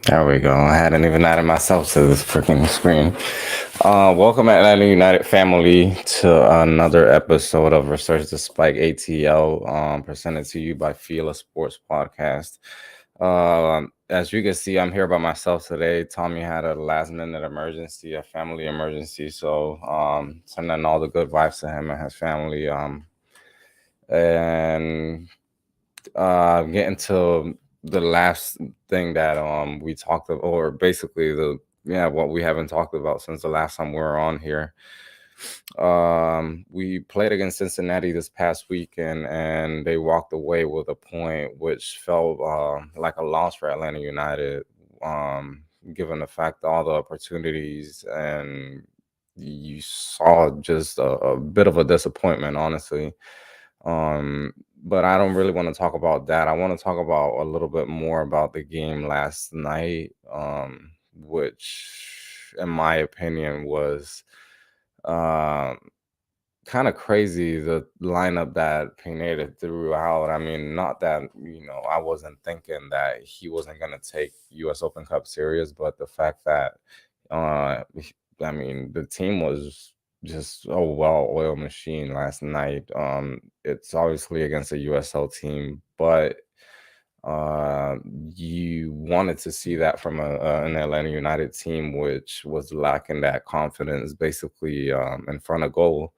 There we go. I hadn't even added myself to this freaking screen. Welcome, Atlanta United family, to another episode of Resurge the Spike ATL, presented to you by FILA Sports Podcast. As you can see, I'm here by myself today. Tommy had a last minute emergency, a family emergency. So, sending all the good vibes to him and his family. And Getting to the last thing that we talked about, or basically what we haven't talked about since the last time we were on here. We played against Cincinnati this past weekend, and they walked away with a point, which felt like a loss for Atlanta United, given the fact all the opportunities, and you saw just a bit of a disappointment, honestly. But I don't really want to talk about that. I want to talk about a little bit more about the game last night, which, in my opinion, was um, kind of crazy. The lineup that Pineda threw out. I mean, not that I wasn't thinking that he wasn't going to take U.S. Open Cup serious, but the fact that the team was just a well-oiled machine last night. It's obviously against a USL team, but you wanted to see that from an Atlanta United team, which was lacking that confidence, basically in front of goal.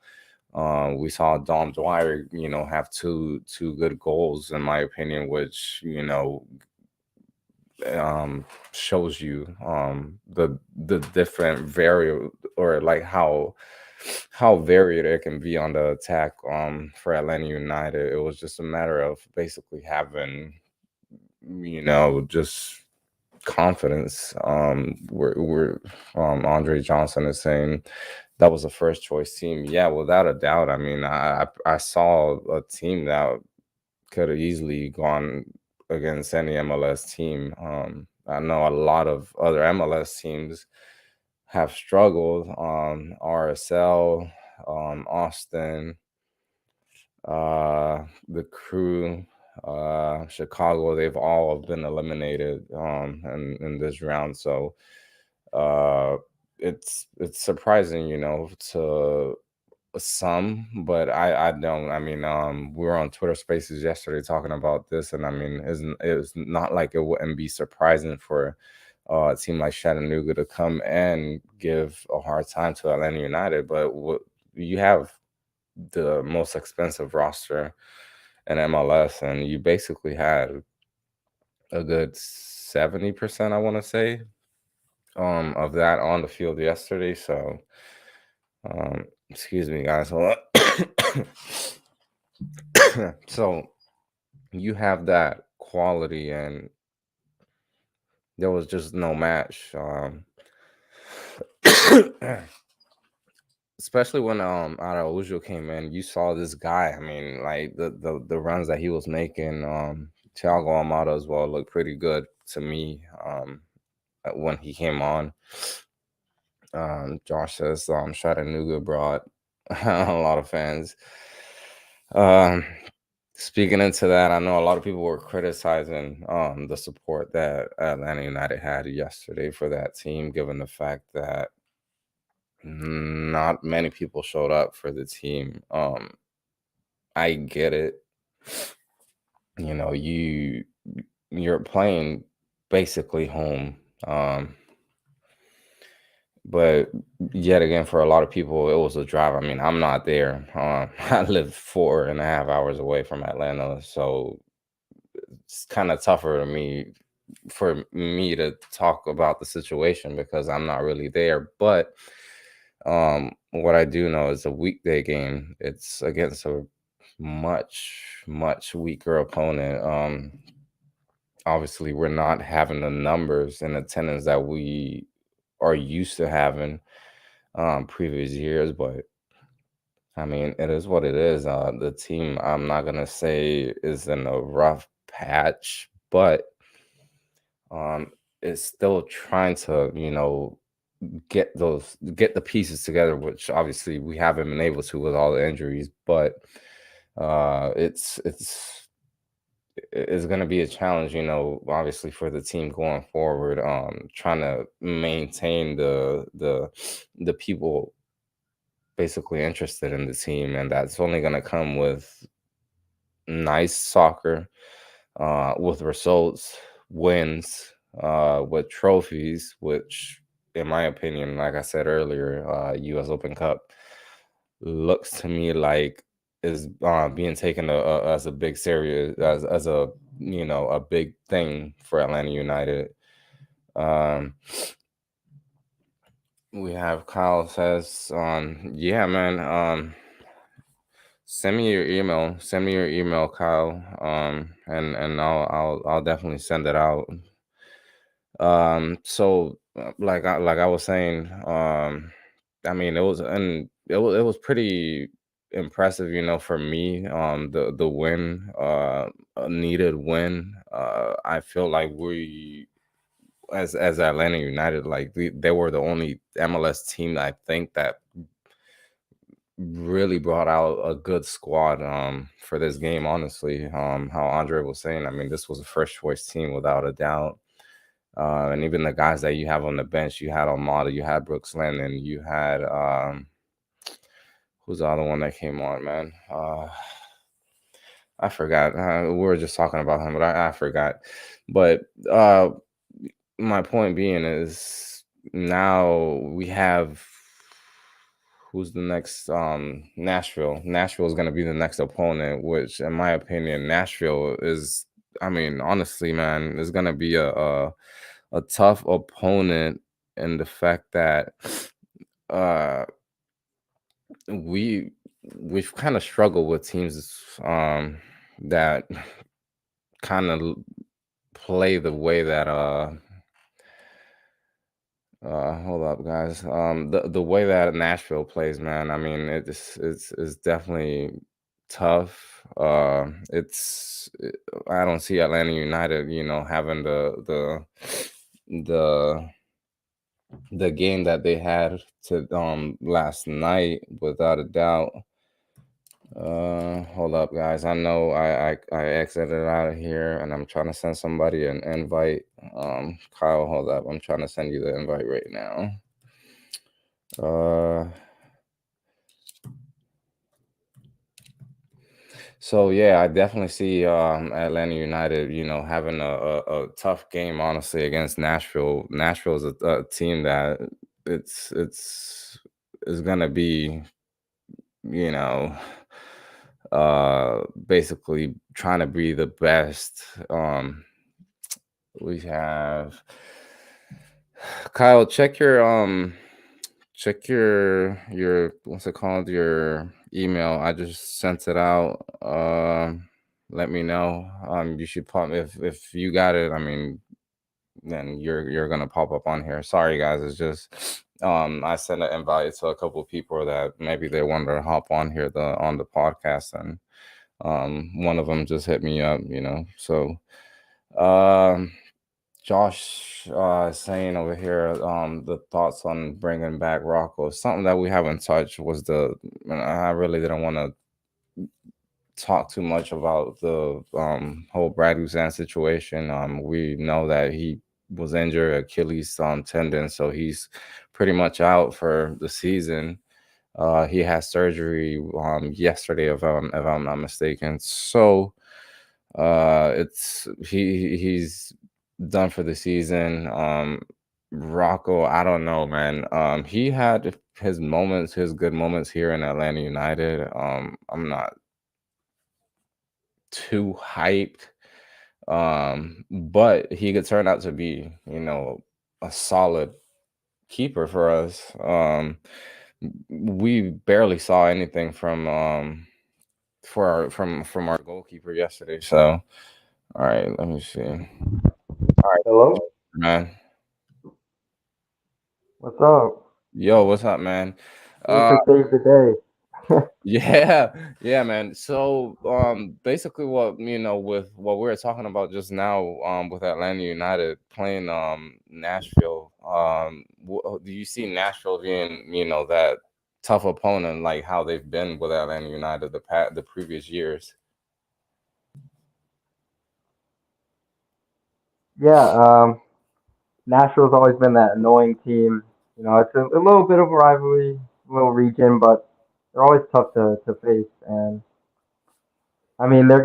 We saw Dom Dwyer, have two good goals, in my opinion, which shows you the different variable, or like how varied it can be on the attack for Atlanta United. It was just a matter of basically having just confidence. We're Andre Johnson is saying that was a first choice team. Yeah, without a doubt. I mean, I saw a team that could have easily gone against any MLS team. I know a lot of other MLS teams have struggled. RSL, Austin, the Crew, Chicago. They've all been eliminated in this round. So uh, it's surprising, to some, but I don't. I mean, we were on Twitter Spaces yesterday talking about this, and I mean, it's not like it wouldn't be surprising for a team like Chattanooga to come and give a hard time to Atlanta United. But you have the most expensive roster in MLS, and you basically had a good 70%, I want to say, of that on the field yesterday. So, excuse me, guys. Hold on. So you have that quality, and there was just no match. Especially when Araujo came in, you saw this guy. I mean, like the runs that he was making. Thiago Almada as well looked pretty good to me when he came on. Josh says Chattanooga brought a lot of fans. Um, Speaking into that, I know a lot of people were criticizing the support that Atlanta United had yesterday for that team, given the fact that not many people showed up for the team. I get it. You know, you're playing basically home. But yet again, for a lot of people, it was a drive. I mean, I'm not there. I live 4.5 hours away from Atlanta, so it's kind of tougher for me to talk about the situation because I'm not really there. But what I do know is a weekday game. It's against a much weaker opponent. Obviously, we're not having the numbers and attendance that we are used to having previous years, but I mean, it is what it is. The team, I'm not gonna say is in a rough patch, but um, it's still trying to, get the pieces together, which obviously we haven't been able to with all the injuries. But it's is going to be a challenge, obviously for the team going forward, trying to maintain the people basically interested in the team, and that's only going to come with nice soccer, with results, wins, with trophies, which, in my opinion, like I said earlier, U.S. Open Cup looks to me like is being taken as a big serious as a a big thing for Atlanta United. Um, we have Kyle says, yeah, man. Send me your email. Send me your email, Kyle. And I'll definitely send it out. So like I was saying, I mean, it was pretty impressive, for me. The win, a needed win. I feel like we, as Atlanta United, like they were the only MLS team I think that really brought out a good squad for this game. Honestly, how Andre was saying, I mean, this was a first choice team without a doubt. And even the guys that you have on the bench, you had Almada, you had Brooks Lennon, you had who's the other one that came on, man? I forgot. We were just talking about him, but I forgot. But my point being is now we have who's the next Nashville. Nashville is going to be the next opponent, which in my opinion, Nashville is, I mean, honestly, man, is going to be a tough opponent in the fact that uh we we've kind of struggled with teams that kind of play the way that hold up, guys. The way that Nashville plays, man. I mean, it's definitely tough. I don't see Atlanta United, having the the game that they had to last night, without a doubt. Hold up, guys. I know I exited out of here, and I'm trying to send somebody an invite. Kyle, hold up. I'm trying to send you the invite right now. So yeah, I definitely see Atlanta United, having a tough game, honestly, against Nashville. Nashville is a team that it's is gonna be, you know, basically trying to be the best. We have Kyle. Check your what's it called? Your email. I just sent it out. Let me know. You should pop if you got it. I mean, then you're gonna pop up on here. Sorry guys, it's just I sent an invite to a couple of people that maybe they wanted to hop on here on the podcast, and one of them just hit me up, So um Josh is saying over here, the thoughts on bringing back Rocco. Something that we haven't touched was and I really didn't want to talk too much about the whole Brad Guzan situation. We know that he was injured Achilles tendon, so he's pretty much out for the season. He had surgery yesterday, if I'm not mistaken. So it's he's done for the season. Rocco, I don't know, man. He had his moments, his good moments here in Atlanta United. I'm not too hyped. But he could turn out to be, a solid keeper for us. We barely saw anything from our goalkeeper yesterday. So, all right, let me see. All right, Hello? man. What's up? Yo, what's up, man? Uh, Music saves the day. yeah, yeah, man. So, basically, what with what we were talking about just now, with Atlanta United playing Nashville, do you see Nashville being, that tough opponent like how they've been with Atlanta United the previous years? Yeah, Nashville's always been that annoying team. It's a little bit of a rivalry, a little region, but they're always tough to face. And I mean, they're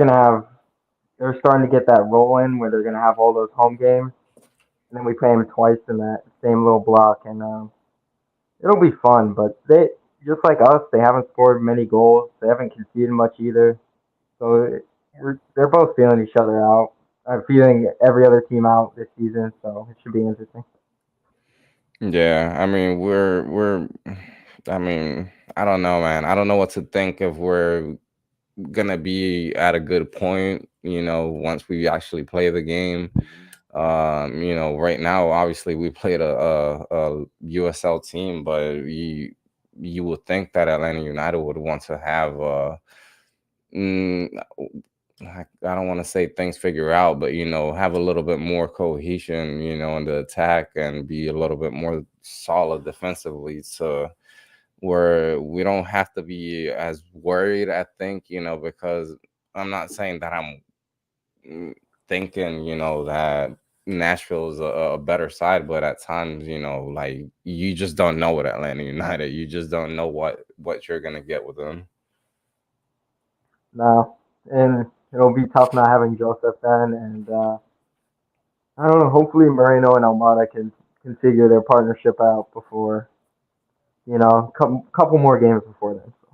starting to get that roll in where they're gonna have all those home games, and then we play them twice in that same little block, and it'll be fun. But they, just like us, they haven't scored many goals. They haven't conceded much either. So they're both feeling each other out. I'm feeling every other team out this season, so it should be interesting. Yeah, I mean, I mean, I don't know, man. I don't know what to think if we're gonna be at a good point, once we actually play the game. Right now, obviously, we played a USL team, but you would think that Atlanta United would want to have mm, I don't want to say things figure out, but have a little bit more cohesion, in the attack and be a little bit more solid defensively, to where we don't have to be as worried. I think, because I'm not saying that I'm thinking, that Nashville is a better side, but at times, like, you just don't know with Atlanta United. You just don't know what you're gonna get with them. No, and it'll be tough not having Joseph then, and I don't know. Hopefully, Moreno and Almada can figure their partnership out before couple more games before then. So.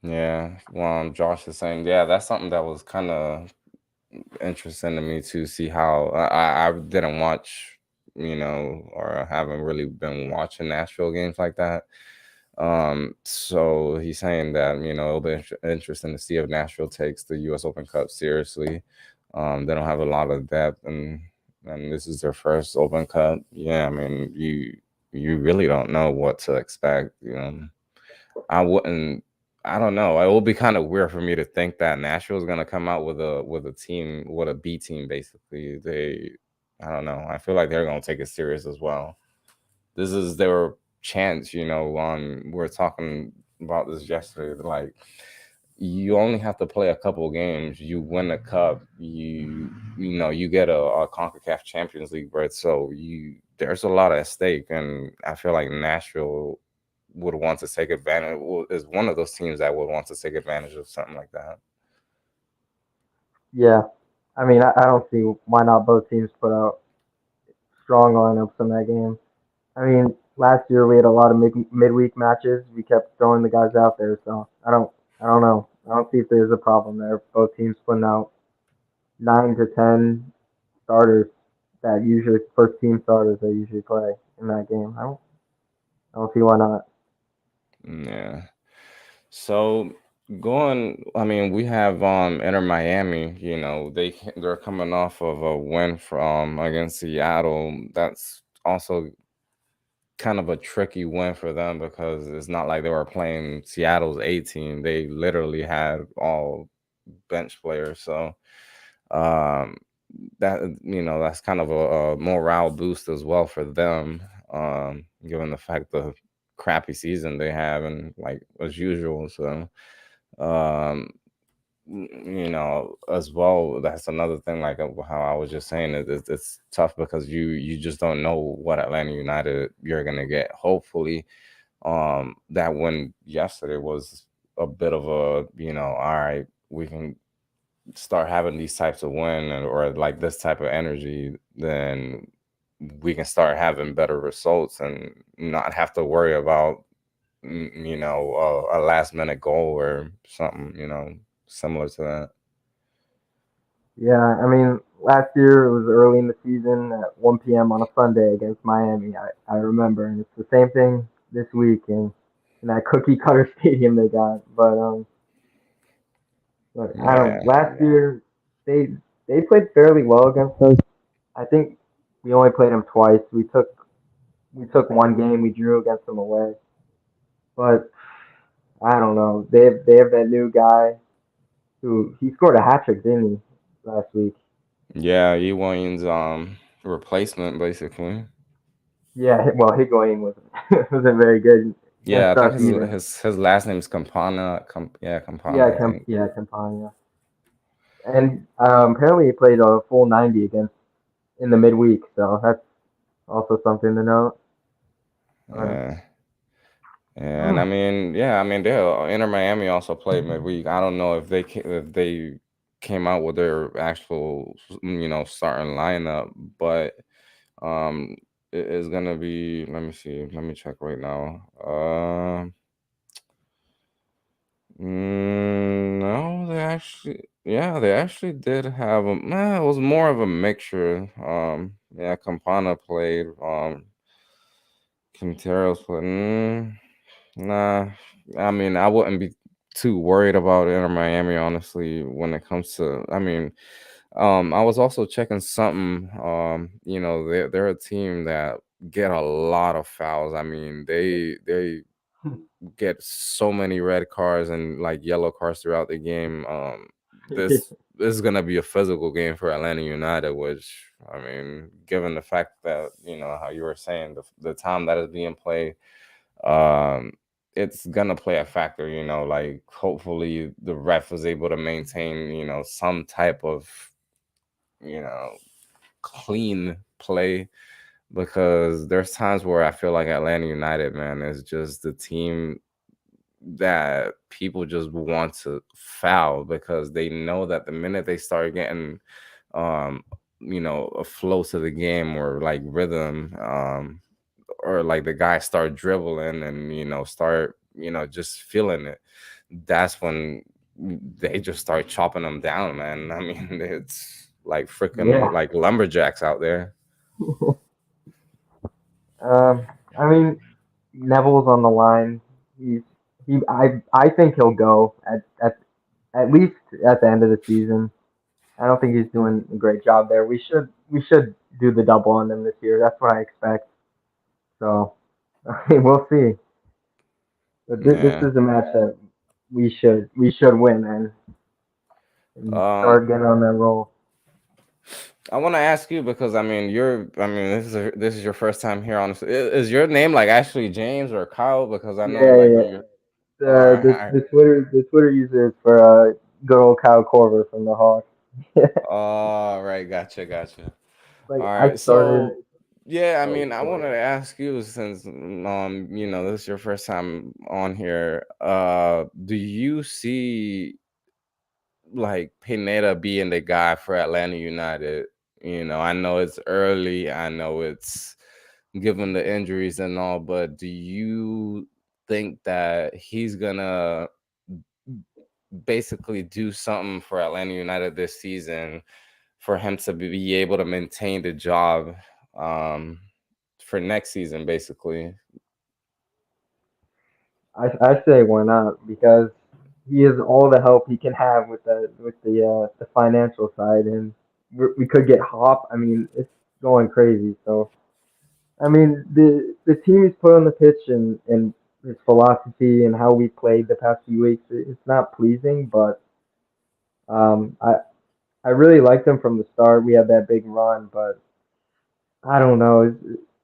Yeah, well, Josh is saying, yeah, that's something that was kind of interesting to me to see how I didn't watch, or haven't really been watching Nashville games like that. So he's saying that, it'll be interesting to see if Nashville takes the U.S. Open Cup seriously. They don't have a lot of depth, and this is their first Open Cup. Yeah, I mean, you really don't know what to expect. I wouldn't. I don't know. It will be kind of weird for me to think that Nashville's gonna come out with a team, with a B team. Basically, I don't know. I feel like they're gonna take it serious as well. This is their chance. We were talking about this yesterday. Like, you only have to play a couple games. You win the cup. You get a CONCACAF Champions League berth. So there's a lot at stake, and I feel like Nashville would want to take advantage. Is one of those teams that would want to take advantage of something like that. Yeah, I mean, I don't see why not both teams put out strong lineups in that game. I mean, last year we had a lot of midweek matches. We kept throwing the guys out there, so I don't know. I don't see if there's a problem there. Both teams putting out 9 to 10 starters that usually first team starters that usually play in that game. I don't see why not. Yeah. So I mean, we have Inter Miami. They're coming off of a win from against Seattle. That's also kind of a tricky win for them, because it's not like they were playing Seattle's A team. They literally had all bench players. So um, that's kind of a morale boost as well for them, given the fact the crappy season they have, and like as usual. So um, as well, that's another thing, like how I was just saying, it's tough because you just don't know what Atlanta United you're gonna get. Hopefully, that win yesterday was a bit of a, all right, we can start having these types of win, or like this type of energy, then we can start having better results and not have to worry about a last minute goal or something, similar to that. Yeah, I mean, last year it was early in the season at 1 p.m. on a Sunday against Miami. I remember, and it's the same thing this week in that cookie cutter stadium they got. But look, I don't. Yeah. Last year they they played fairly well against us. I think we only played them twice. We took one game. We drew against them away. But I don't know. They have that new guy who he scored a hat trick, didn't he, last week? Yeah, Ewing's replacement, basically. Yeah, well, Higuain wasn't very good Yeah, I against think us his either. his his last name is Campana. Yeah, Campana, Yeah, I think. Campania, and apparently he played a full 90 against in the midweek, so that's also something to note. But Yeah. And I oh, mean, yeah, I mean, they Inter Miami also played midweek. I don't know if they came out with their actual starting lineup, but um, it is gonna be. Let me see. Let me check right now. No, they actually did have a. Nah, it was more of a mixture. Yeah, Campana played. Quinteros played. Nah, I mean, I wouldn't be too worried about Inter Miami, honestly, when it comes to. I mean, I was also checking something. They're a team that get a lot of fouls. I mean, they get so many red cards and like yellow cards throughout the game. This is gonna be a physical game for Atlanta United, which I mean, given the fact that how you were saying the time that is being played, um, it's gonna play a factor. Like hopefully the ref is able to maintain some type of you know clean play because there's times where I feel like Atlanta United, man, is just the team that people just want to foul because they know that the minute they start getting um a flow to the game or like rhythm or like the guys start dribbling and start just feeling it, that's when they just start chopping them down, man. I mean, it's like freaking yeah. like lumberjacks out there. I mean, Neville's on the line. He's I think he'll go at least at the end of the season. I don't think he's doing a great job there. We should do the double on them this year. That's what I expect. So I mean, we'll see. But this Yeah. is a match that we should win and um start getting on that roll. I want to ask you because I mean, this is your first time here. Honestly, is your name like actually James or Kyle? Because I know Yeah, like yeah. you. The Twitter user is for good old Kyle Korver from the Hawks. All right, gotcha. Like All I right, started. so yeah, I Oh, mean, I go wanted ahead. to ask you since this is your first time on here. Do you see like Pineda being the guy for Atlanta United? I know it's early. I know it's given the injuries and all, but do you think that he's gonna basically do something for Atlanta United this season for him to be able to maintain the job um, for next season, basically? I say why not? Because he has all the help he can have with the financial side, and we could get Hop. I mean, it's going crazy. So I mean, the team he's put on the pitch and his philosophy and how we played the past few weeks, it's not pleasing. But um, I I really liked him from the start. We had that big run, but I don't know.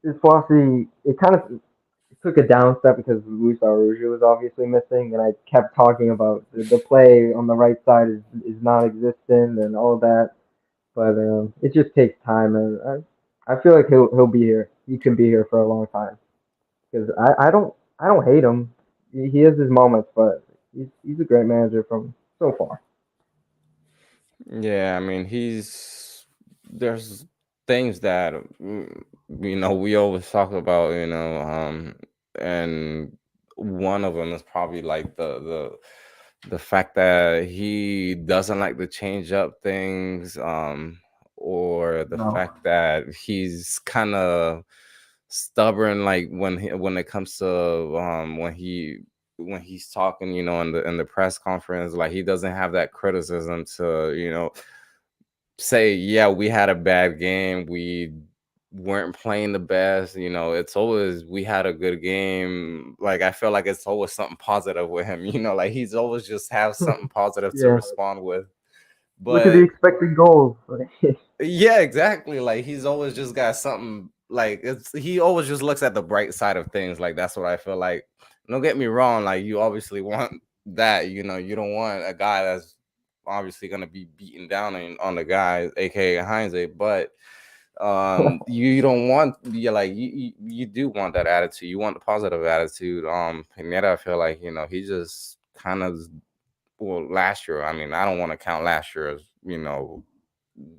His philosophy, it kind of took a down step because Luis Araujo was obviously missing, and I kept talking about the play on the right side is non-existent and all that. But it just takes time, and I feel like he'll be here. He can be here for a long time because I don't hate him. He has his moments, but he's a great manager from so far. Yeah, I mean, there's things that we always talk about, and one of them is probably like the fact that he doesn't like to change up things, or the No, fact that he's kind of stubborn, like when it comes to when he's talking, in the press conference, like he doesn't have that criticism to say, yeah, we had a bad game, we weren't playing the best. It's always we had a good game. Like I feel like it's always something positive with him. Like he's always just have something positive to yeah. respond with. Look at the But expected goals. yeah, exactly. Like he's always just got something. Like he always just looks at the bright side of things. Like that's what I feel like. Don't get me wrong. Like you obviously want that. You don't want a guy that's obviously gonna be beaten down on the guy, aka Heinze. But You don't want you like you do want that attitude. You want the positive attitude. Pineda, I feel like he just kind of, well, last year. I mean, I don't want to count last year as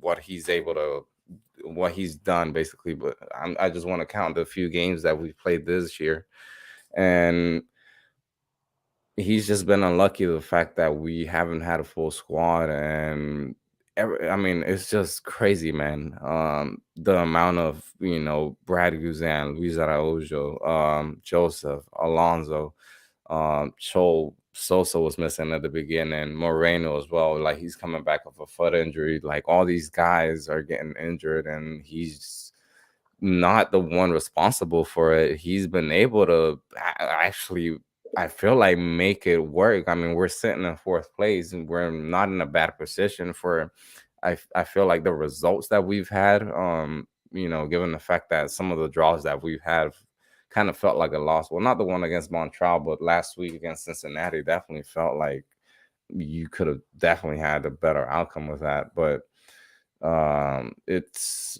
what he's able to, what he's done basically, but I just want to count the few games that we played this year, and he's just been unlucky the fact that we haven't had a full squad. And I mean, it's just crazy, man. The amount of Brad Guzan, Luis Araujo, Joseph, Alonso, Cho Sosa was missing at the beginning, Moreno as well. Like, he's coming back off a foot injury. Like, all these guys are getting injured, and he's not the one responsible for it. He's been able to actually, I feel like, make it work. I mean, we're sitting in fourth place, and we're not in a bad position for. I feel like the results that we've had, given the fact that some of the draws that we've had kind of felt like a loss. Well, not the one against Montreal, but last week against Cincinnati definitely felt like you could have definitely had a better outcome with that. But it's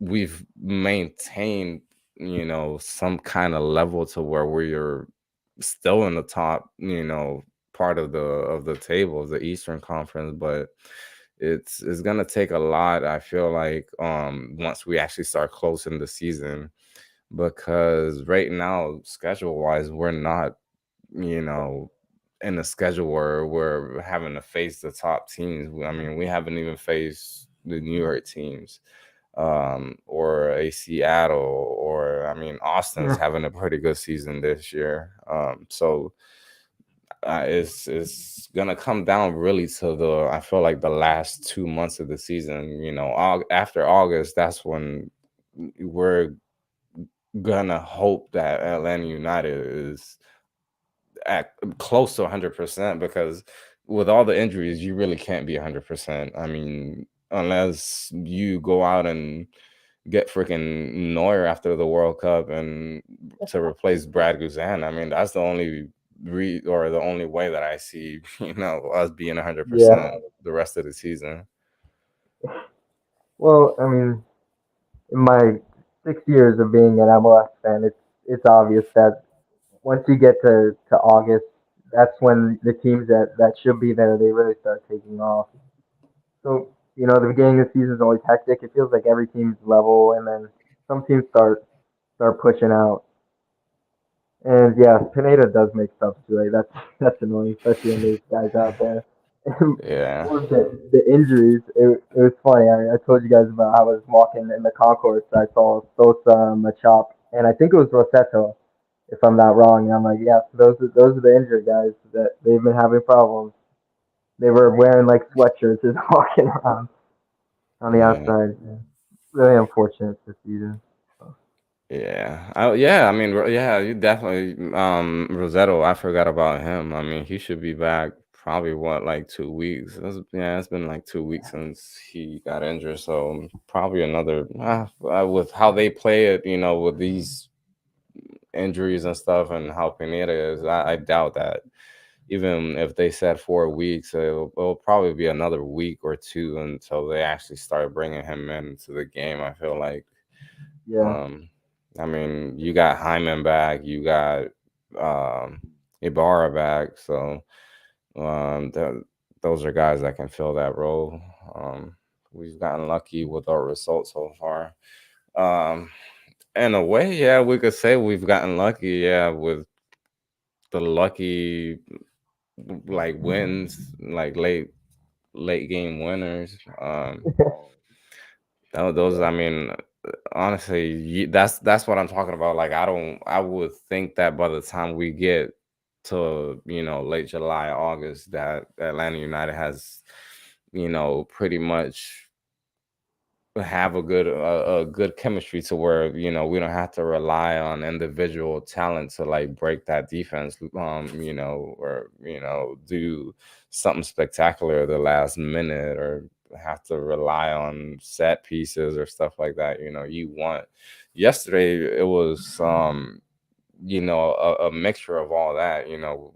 we've maintained some kind of level to where we're still in the top part of the table of the Eastern Conference. But it's gonna take a lot, I feel like, once we actually start closing the season, because right now, schedule wise, we're not you know in a schedule where we're having to face the top teams. I mean, we haven't even faced the New York teams, or a Seattle, or, I mean, Austin's Yeah. having a pretty good season this year. So it's gonna come down really to the, I feel like, the last 2 months of the season. After August, that's when we're gonna hope that Atlanta United is at close to 100%, because with all the injuries, you really can't be 100%. I mean, unless you go out and get freaking Neuer after the World Cup and to replace Brad Guzan. I mean, that's the only or the only way that I see, us being Yeah. 100% the rest of the season. Well, I mean, in my 6 years of being an MLS fan, it's obvious that once you get to August, that's when the teams that should be there, they really start taking off. So, the beginning of the season is always hectic. It feels like every team's level, and then some teams start pushing out. And yeah, Pineda does make subs too. Like, that's annoying, especially when there's guys out there. And Yeah. what was the injuries? It was funny. I told you guys about how I was walking in the concourse. I saw Sosa, Machop, and I think it was Rossetto, if I'm not wrong. And I'm like, yeah, so those are the injured guys that they've been having problems. They were wearing like sweatshirts just walking around on the Yeah. outside. Yeah. Really unfortunate this season. So, Yeah. I mean, yeah, you definitely, Rosetto, I forgot about him. I mean, he should be back probably, what, like 2 weeks. Yeah, it's been like 2 weeks since he got injured. So probably another, with how they play it, with these injuries and stuff, and how Pineda is, I doubt that. Even if they said 4 weeks, it'll probably be another week or two until they actually start bringing him into the game, I feel like. yeah, Um, I mean, you got Hyman back, you got um, Ibarra back, so those are guys that can fill that role. Um, we've gotten lucky with our results so far. Um, in a way, yeah, we could say we've gotten lucky, yeah, with the lucky, like, wins, like late game winners. Those, I yeah, mean, honestly, that's what I'm talking about. Like, I would think that by the time we get to late July, August, that Atlanta United has pretty much have a good chemistry to where we don't have to rely on individual talent to, like, break that defense, or do something spectacular the last minute, or have to rely on set pieces or stuff like that. You want Yesterday, it was a mixture of all that.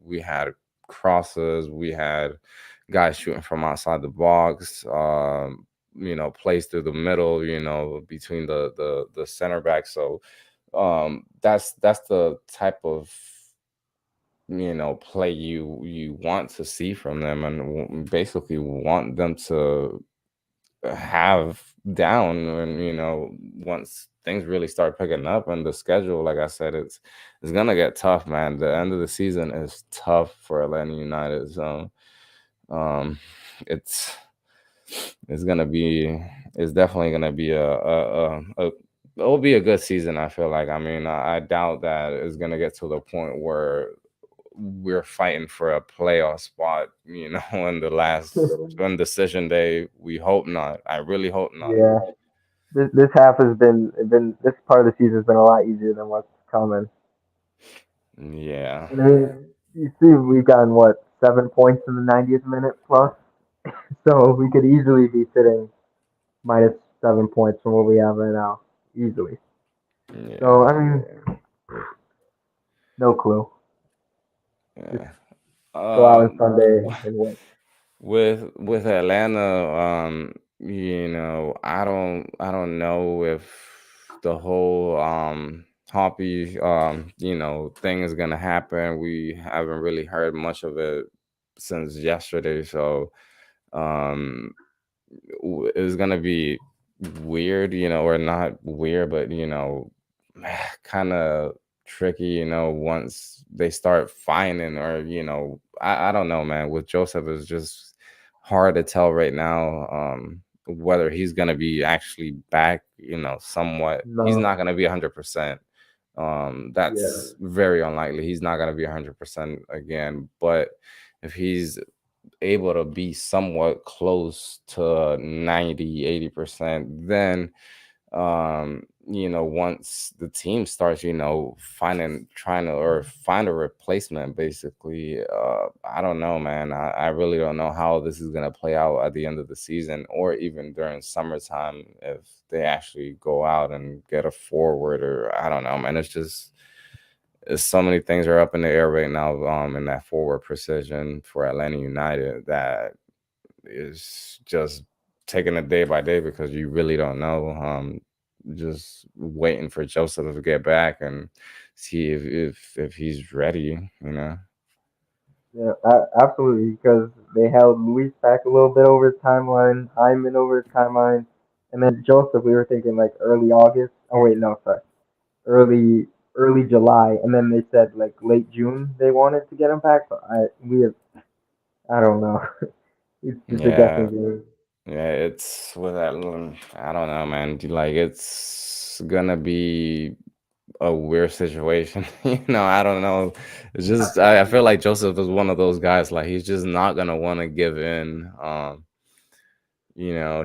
We had crosses, we had guys shooting from outside the box, plays through the middle, between the center back. So that's the type of play you want to see from them, and basically want them to have down. And once things really start picking up, and the schedule, like I said, it's gonna get tough, man. The end of the season is tough for Atlanta United. So um it's it's gonna be it's definitely gonna be it'll be a good season. I feel like, I mean, I doubt that it's gonna get to the point where we're fighting for a playoff spot, in the last on decision day. We hope not. I really hope not. Yeah, this half has been this part of the season has been a lot easier than what's coming. Yeah. I mean, you see, we've gotten what 7 points in the 90th minute plus, so we could easily be sitting -7 points from what we have right now, easily. So Yeah. I mean, no clue. Just Yeah. go out on Um, Sunday and win. with Atlanta, I don't know if the whole Hoppy thing is gonna happen. We haven't really heard much of it since yesterday, so um it's gonna be weird, or not weird, but kind of tricky, once they start finding, or I don't know, man. With Joseph, it's just hard to tell right now, whether he's gonna be actually back, somewhat. He's No, not gonna be 100%. yeah, That's very unlikely. He's not gonna be 100% again, but if he's able to be somewhat close to 90, 80%, then once the team starts, finding trying to or find a replacement, basically, I don't know, man. I really don't know how this is gonna play out at the end of the season, or even during summertime, if they actually go out and get a forward. Or I don't know, man. So many things are up in the air right now, in that forward precision for Atlanta United, that is just taking it day by day, because you really don't know. Just waiting for Joseph to get back and see if he's ready. yeah, absolutely. Because they held Luis back a little bit over his timeline, Hyman over his timeline, and then Joseph. We were thinking like early August. Oh wait, no, sorry, early July, and then they said like late June they wanted to get him back. But I don't know. It's a Yeah, guessing game. yeah. It's with that. I don't know, man. Like, it's gonna be a weird situation. I don't know. It's just, I feel like Joseph is one of those guys. Like, he's just not gonna want to give in.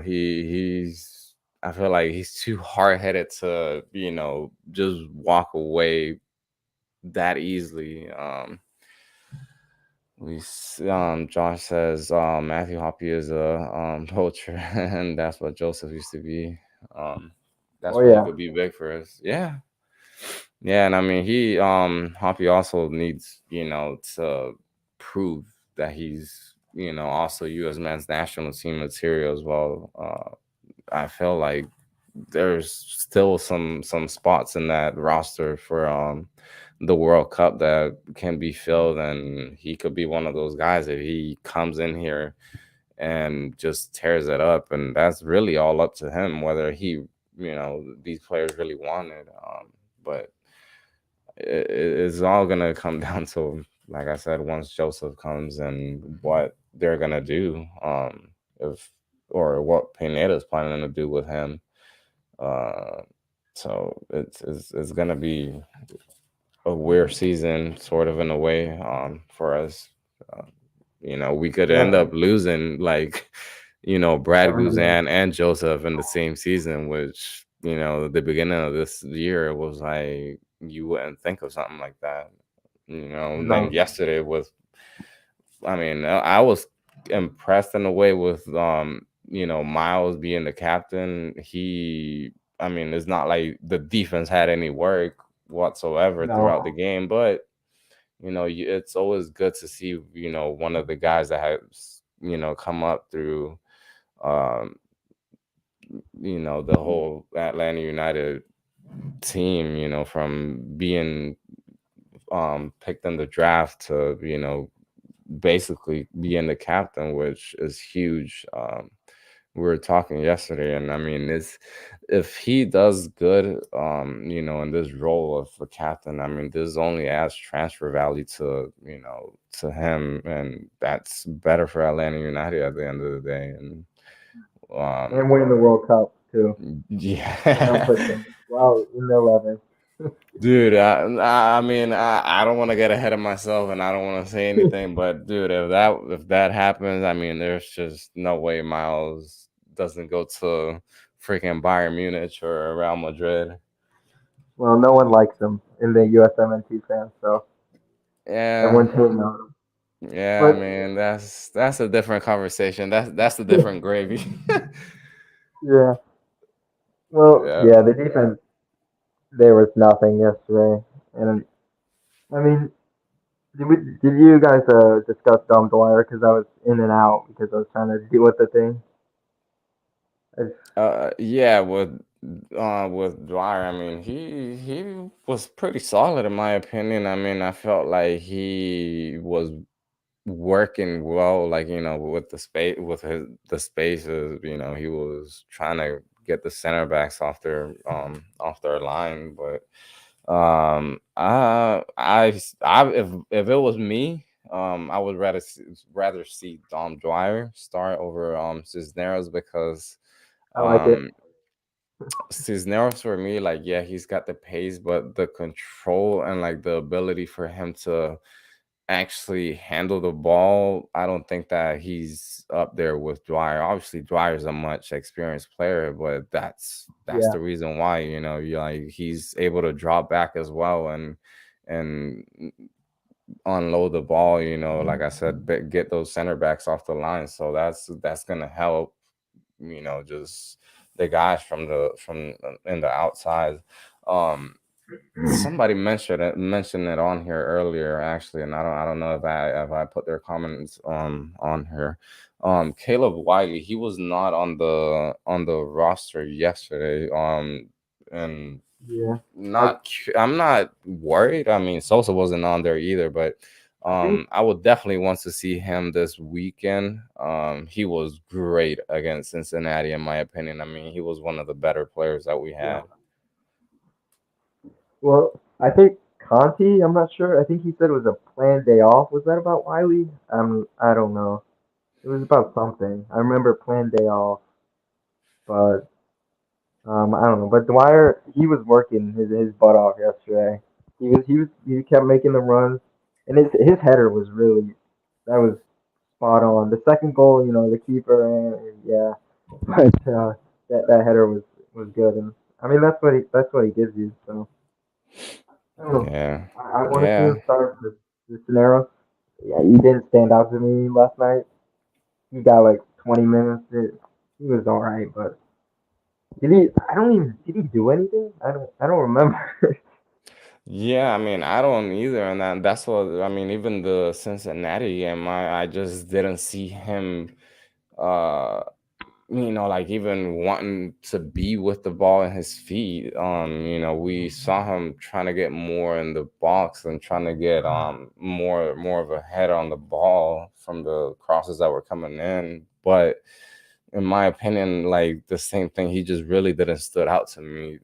He's. I feel like he's too hard headed to just walk away that easily. Josh says Matthew Hoppy is a poacher, and that's what Joseph used to be. Um, Oh that's where he yeah, could be big for us. Yeah. Yeah, and I mean, Hoppy also needs, to prove that he's, also U.S. men's national team material as well. I feel like there's still some spots in that roster for the World Cup that can be filled, and he could be one of those guys if he comes in here and just tears it up. And that's really all up to him, whether these players really want it. But it's all gonna come down to, like I said, once Joseph comes, and what they're gonna do, if or what Pineda's planning to do with him. Uh, so it's gonna be a weird season, sort of, in a way, for us. Uh, we could yeah, end up losing, like, Brad everything. Guzan and Joseph in the same season, which, the beginning of this year, it was like you wouldn't think of something like that. And then No, yesterday was, I mean, I was impressed in a way with Miles being the captain. I mean, it's not like the defense had any work whatsoever throughout the no, game, but it's always good to see one of the guys that has come up through um the whole Atlanta United team, from being picked in the draft to, basically being the captain, which is huge. We were talking yesterday, and I mean, it's if he does good, in this role of the captain, I mean, this only adds transfer value to, to him, and that's better for Atlanta United at the end of the day. And um, and winning the World Cup too. That'll yeah. put them well in the 11. Dude, I mean, I don't want to get ahead of myself, and I don't want to say anything, but dude, if that happens, I mean, there's just no way Miles doesn't go to freaking Bayern Munich or Real Madrid. Well, no one likes him in the USMNT fans, so Yeah, everyone's hating on him. yeah. I But mean, that's a different conversation. That's a different gravy. yeah, well, Yeah. yeah, the defense there was nothing yesterday, and I mean, did you guys discuss Dom Dwyer? Because I was in and out because I was trying to deal with the thing. I, Yeah, with Dwyer, I mean, he was pretty solid in my opinion. I mean, I felt like he was working well, like, with the spaces, he was trying to get the center backs off their line. But if it was me, I would rather see Dom Dwyer start over Cisneros, because I like it. um Cisneros, for me, like, yeah, he's got the pace, but the control and like the ability for him to actually handle the ball, I don't think that he's up there with Dwyer. Obviously, Dwyer's a much experienced player, but that's Yeah, the reason why, he's able to drop back as well, and unload the ball. Like I said, get those center backs off the line. So that's gonna help. Just the guys from in the outside. Um, Somebody mentioned it on here earlier, actually, and I don't know if I put their comments on here. Caleb Wiley, he was not on the roster yesterday. And yeah. I I'm not worried. I mean, Sosa wasn't on there either, but I think I would definitely want to see him this weekend. He was great against Cincinnati, in my opinion. I mean, he was one of the better players that we yeah. had. Well, I think Conti. I'm not sure. I think he said it was a planned day off. Was that about Wiley? I don't know. It was about something. I remember planned day off, but I don't know. But Dwyer, he was working his butt off yesterday. He kept making the runs, and his header was really that was spot on. The second goal, the keeper, and yeah, but that header was good, and I mean that's what he gives you. So I don't know. Yeah, I want to see yeah, him start the Scenarios. Yeah, he didn't stand out to me last night. He got like 20 minutes. He was all right, but did he? I don't even. Did he do anything? I don't remember. yeah. I mean, I don't either, and that's what I mean. Even the Cincinnati game, I just didn't see him. Uh, like, even wanting to be with the ball in his feet. We saw him trying to get more in the box and trying to get more of a head on the ball from the crosses that were coming in. But in my opinion, like, the same thing, he just really didn't stood out to me.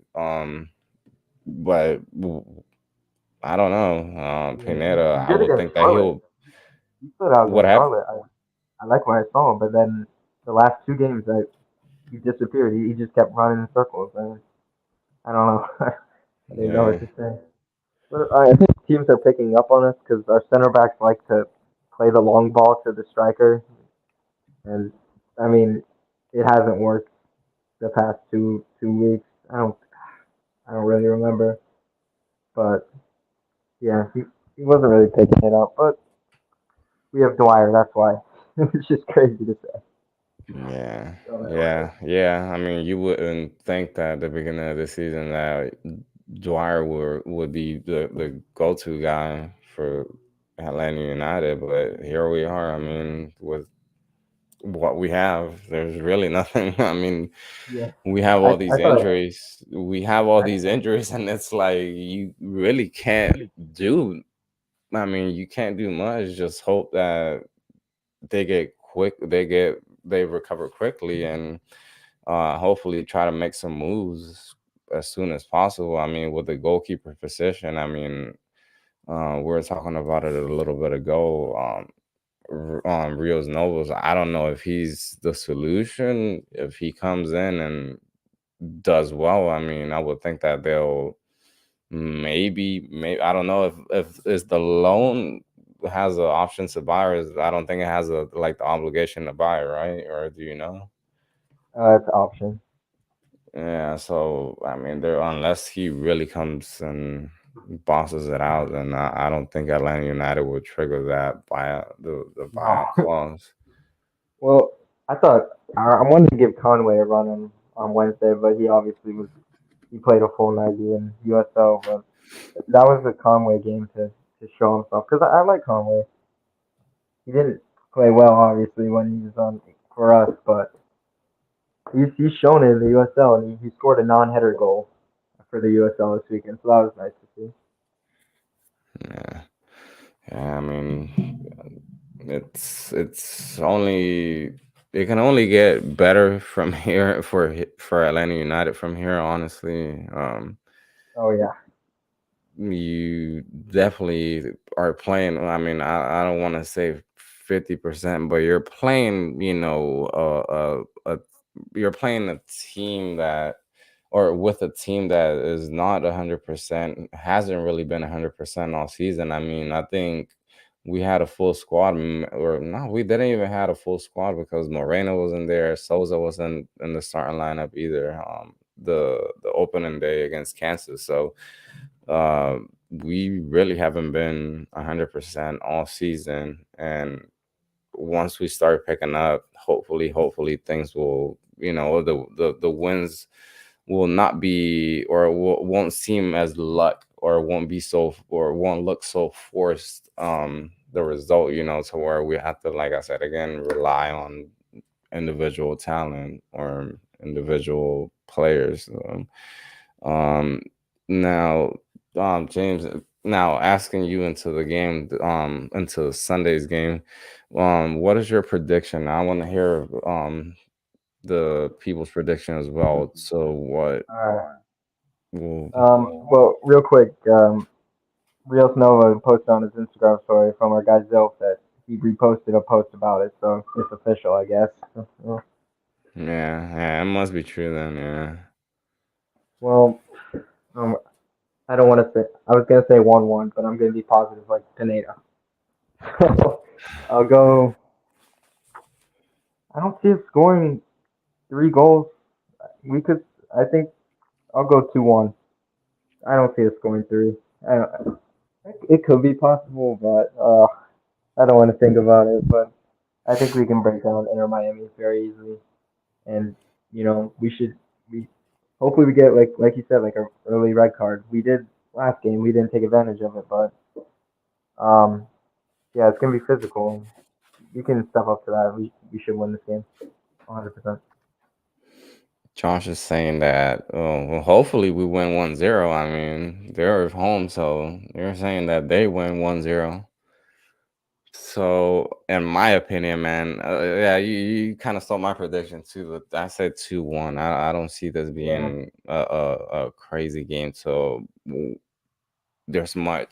But I don't know. Yeah, Pineda, he I did would against think that Charlotte. he'll. He stood out What against happened? Charlotte. I like what I saw, but then the last two games that he disappeared. He just kept running in circles, and I don't know. I didn't know what Yeah, to say. But I think teams are picking up on us because our center backs like to play the long ball to the striker, and I mean, it hasn't worked the past two weeks. I don't really remember, but yeah, he wasn't really picking it up. But we have Dwyer, that's why. It's just crazy to say. yeah, So that way. yeah, yeah. I mean, you wouldn't think that at the beginning of the season that Dwyer would be the go-to guy for Atlanta United, but here we are. I mean, what we have. There's really nothing. I mean, Yeah, we have I all these I thought injuries. We have all I, these injuries, and it's like you really can't do. I mean, you can't do much. Just hope that they get quick. They recover quickly, and hopefully try to make some moves as soon as possible. I mean, with the goalkeeper position, I mean, we were talking about it a little bit ago. Rios Novos. I don't know if he's the solution. If he comes in and does well, I mean, I would think that they'll maybe I don't know if is the loan has an option to buy, or I don't think it has a like the obligation to buy, right? Or do you know? it's an option. Yeah, so I mean, there unless he really comes and bosses it out, then I don't think Atlanta United would trigger that buyout, the buyout No. clause. Well, I thought I wanted to give Conway a run on Wednesday, but he obviously was he played a full 90 in USL. But that was a Conway game to show himself because I like Conway. He didn't play well obviously when he was on for us, but he's shown it in the USL and he scored a non-header goal for the USL this weekend, so that was nice to see. Yeah, yeah. I mean, it's only it can only get better from here for Atlanta United from here. Honestly, Oh yeah, you definitely are playing. I mean, I don't want to say 50%, but you're playing. You're playing a team that, or with a team that is not 100%, hasn't really been 100% all season. I mean, I think we had a full squad, or no, we didn't even have a full squad because Moreno wasn't there, Souza wasn't in the starting lineup either. The opening day against Kansas, so uh, we really haven't been 100% all season, and once we start picking up, hopefully things will, the wins will not be, or won't seem as luck, or won't be so, or won't look so forced. The result, to where we have to, like I said again, rely on individual talent or individual players. Um, Now, James, now asking you into the game, into Sunday's game, what is your prediction? I want to hear the people's prediction as well. So what? all right. Will, Well, real quick, Rios Nova posted on his Instagram story from our guy Zilf that he reposted a post about it, so it's official, I guess. yeah, yeah, it must be true then. Yeah, Well, um, I don't want to say. I was gonna say 1-1, but I'm gonna be positive like Pineda. So I'll go. I don't see us scoring 3 goals. We could. I think I'll go 2-1. I don't see us scoring three. I don't, it could be possible, but I don't want to think about it. But I think we can break down Inter Miami very easily, and we should. We hopefully we get like you said like a early red card. We did last game. We didn't take advantage of it, but um, yeah, it's gonna be physical. We can step up to that. We should win this game, 100%. Josh is saying that. Well, hopefully we win 1-0. I mean, they're at home, so they're saying that they win 1-0. So, in my opinion, man, yeah, you kind of stole my prediction too. But I said 2-1. I don't see this Yeah. being a crazy game. So there's going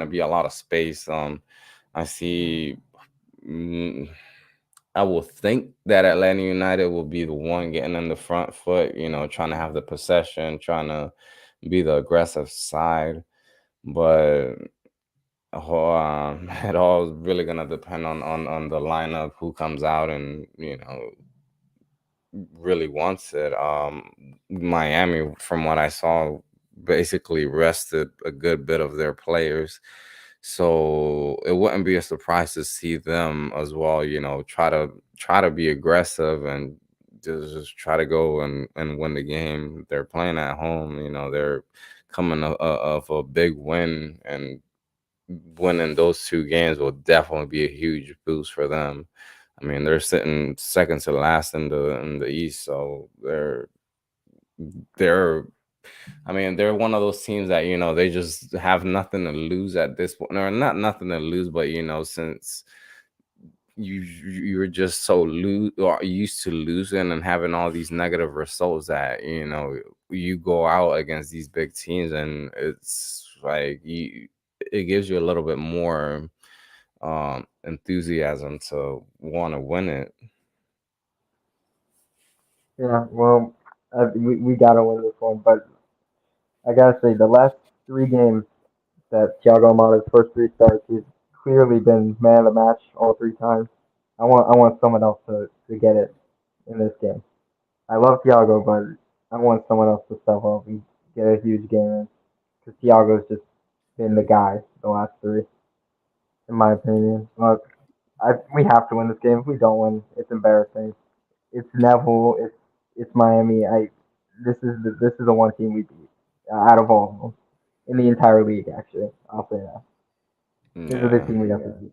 to be a lot of space. I see. mm, I will think that Atlanta United will be the one getting in the front foot. Trying to have the possession, trying to be the aggressive side, but. It all is really gonna depend on the lineup, who comes out and really wants it. Miami, from what I saw, basically rested a good bit of their players, so it wouldn't be a surprise to see them as well. Try to be aggressive and just try to go and win the game. They're playing at home. They're coming off a big win, and winning those two games will definitely be a huge boost for them. I mean, they're sitting second to last in the East, so they're I mean, they're one of those teams that, they just have nothing to lose at this point. Or not nothing to lose, but since you're just so or used to losing and having all these negative results that, you go out against these big teams, and it's like it gives you a little bit more enthusiasm to want to win it. Yeah, well, we gotta win this one, but I gotta say the last three games that Thiago Almada's first three starts, he's clearly been man of the match all three times. I want someone else to get it in this game. I love Thiago, but I want someone else to step up and get a huge game in because Thiago's just been the guy the last three, in my opinion. But we have to win this game. If we don't win, it's embarrassing. It's Neville. It's Miami. This is the one team we beat out of all of them in the entire league. Actually, I'll say that. This is the Yeah. team we have to beat.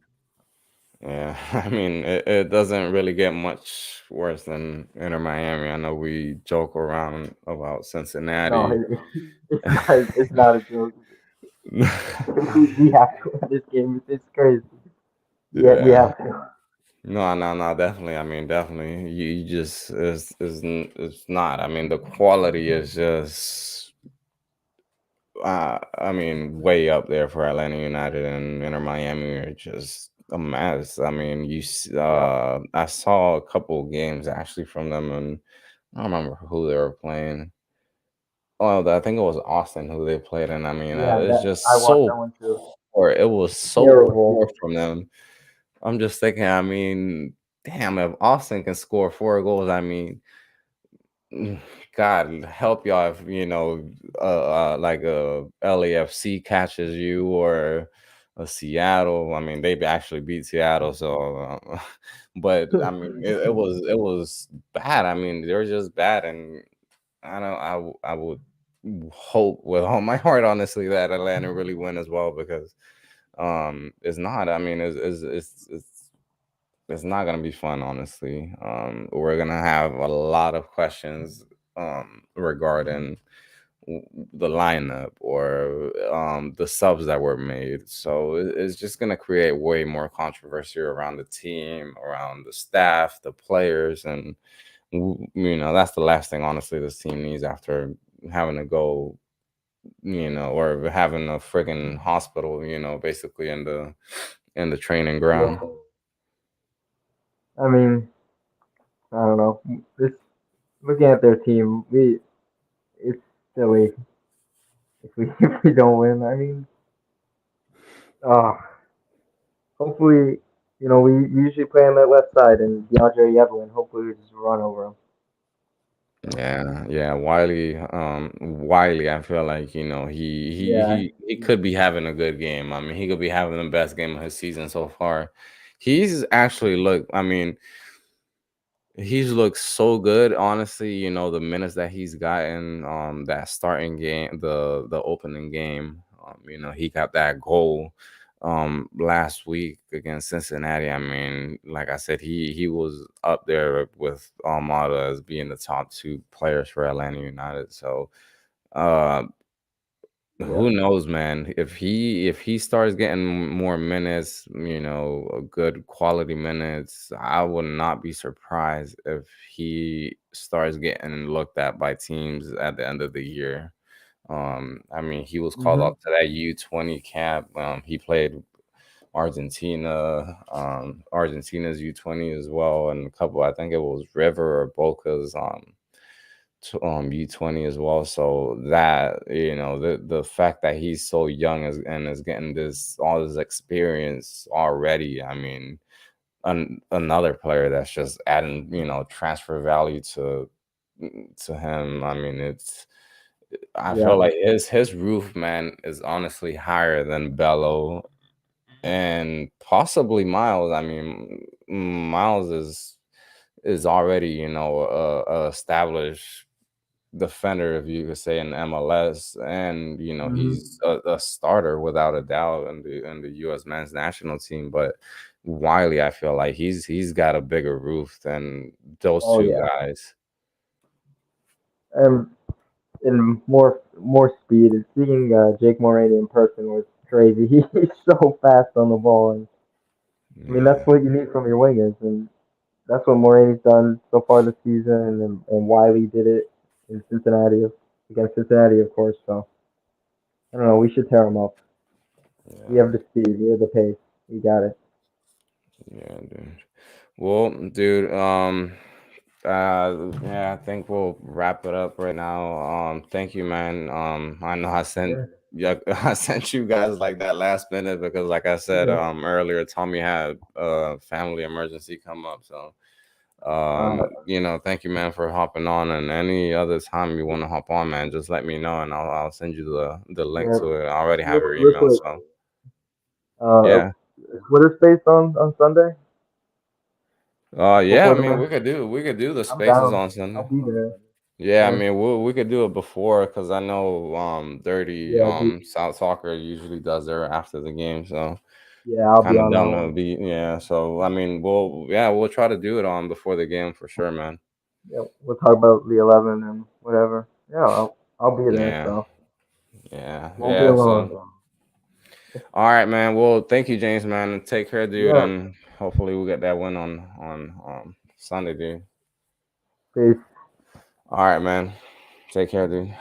Yeah, I mean, it doesn't really get much worse than Inter Miami. I know we joke around about No, Cincinnati. it's not a joke. We have to win this game. It's crazy. Yeah, we Yeah. have to. No, no, no, definitely. I mean, definitely. You just it's not. I mean, the quality is just I mean, way up there for Atlanta United and Inter Miami are just a mess. I mean, Yeah, I saw a couple games actually from them, and I don't remember who they were playing. Oh, I think it was Austin who they played, and I mean, yeah. it's That I just watched so that one too. poor. It was so Terrible. poor from them. I'm just thinking, I mean, damn, if Austin can score 4 goals, I mean, mm, God help y'all if like a LAFC catches you, or a Seattle. I mean, they actually beat Seattle, so but I mean, it was bad. I mean, they're just bad, and I don't. I would hope with all my heart, honestly, that Atlanta really win as well, because it's not. I mean, it's not gonna be fun, honestly. We're gonna have a lot of questions regarding the lineup, or the subs that were made. So it's just gonna create way more controversy around the team, around the staff, the players, and that's the last thing, honestly, this team needs after having to go, or having a freaking hospital, basically in the training Yeah. ground. I mean, I don't know. This looking at their team, we it's silly if we if we don't win. I mean, uh hopefully, we usually play on that left side, and DeAndre Yedlin. Hopefully, we just run over him. Yeah, yeah, Wiley, I feel like, Yeah, he could be having a good game. I mean, he could be having the best game of his season so far. He's actually I mean, he's looked so good, honestly. The minutes that he's gotten, that starting game, the opening game, he got that goal last week against Cincinnati. I mean, like I said, he was up there with Almada as being the top two players for Atlanta United. So uh yeah. who knows, man? If he starts getting more minutes, a good quality minutes, I would not be surprised if he starts getting looked at by teams at the end of the year. I mean, he was called Mhm. up to that U20 camp. He played Argentina's U20 as well, and a couple. I think it was River or Boca's U20 as well. So that, the fact that he's so young and is getting all this experience already. I mean, another player that's just adding, transfer value to him. I mean, I Yeah. feel like his roof, man, is honestly higher than Bello and possibly Miles. I mean, Miles is already, a established defender, if you could say, in MLS, and Hmm. he's a starter without a doubt in the U.S. men's national team. But Wiley, I feel like he's got a bigger roof than those Oh two yeah, guys. and more speed. And seeing Jake Moraney in person was crazy. He's so fast on the ball, and I mean that's Yeah, what you need from your wingers, and that's what Moraney's done so far this season, and Wiley did it in Cincinnati against Cincinnati, of course. So I don't know. We should tear him up. We yeah, have the speed. We have the pace. We got it. yeah, dude. Well, dude, yeah, I think we'll wrap it up right now. Thank you, man. I know I sent Yeah. yeah, I sent you guys like that last minute because, like I said, Yeah. earlier, Tommy had a family emergency come up. So, Uh, thank you, man, for hopping on. And any other time you want to hop on, man, just let me know, and I'll send you the link yeah. to it. I already have Real, your real email, quick. so Uh, yeah. Twitter space on Sunday Yeah, I before the mean, match. we could do the I'm spaces down. on Sunday. I'll be there. Yeah, I Yeah. mean, we could do it before because I know Dirty Yeah. South Soccer usually does there after the game, so Yeah. I'll be kind of on that down to one. be yeah. So I mean, we'll try to do it on before the game for sure, man. Yeah. We'll talk about the 11 and whatever. Yeah. I'll be there. Yeah, So yeah, won't be yeah. alone. So all right, man. Well, thank you, James, man. And take care, dude, Yeah. and hopefully we get that win on Sunday, dude. Peace. All right, man. Take care, dude.